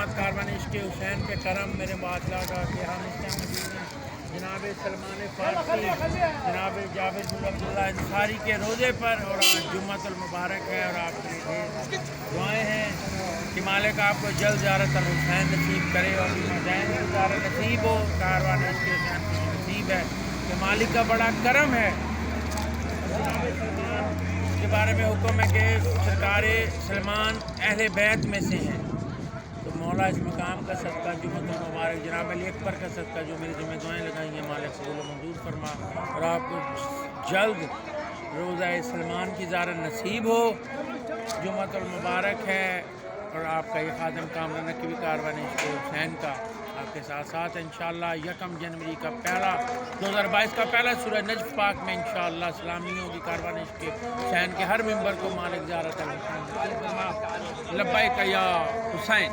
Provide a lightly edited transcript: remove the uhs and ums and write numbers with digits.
جماعت کاروان عشق حسین کے کرم میرے معطلا کا کہ ہم اس ٹائم موجود ہیں جناب سلمان فارسی جناب جاوید بن عبداللہ انصاری کے روزے پر، اور آج جمعۃ المبارک ہے، اور آپ کے لیے دعائیں ہیں کہ مالک آپ کو جلد زیارت الحسین نصیب کرے اور مدین کی زیارت نصیب ہو۔ کاروان عشق حسین کو نصیب ہے کہ مالک کا بڑا کرم ہے۔ جناب سلمان کے بارے میں حکم ہے کہ سرکار سلمان اہل بیت میں سے ہیں، تو مولا اس مقام کا صدقہ جمعۃ المبارک جناب علی اکبر کا صدقہ جو میری ذمہ دعائیں لگائی ہیں مالک قبول و منظور فرما، اور آپ کو جلد روزہ سلمان کی زیارت نصیب ہو۔ جمعۃ المبارک ہے، اور آپ کا یہ خادم کامران نقوی کاروان عشق حسین کا آپ کے ساتھ ساتھ انشاءاللہ 1 جنوری کا 2022 کا پہلا سورہ نجف پاک میں انشاءاللہ سلامی ہوگی کاروان عشق حسین کے ہر ممبر کو مالک زیارت الحسین۔ لبیک یا حسین۔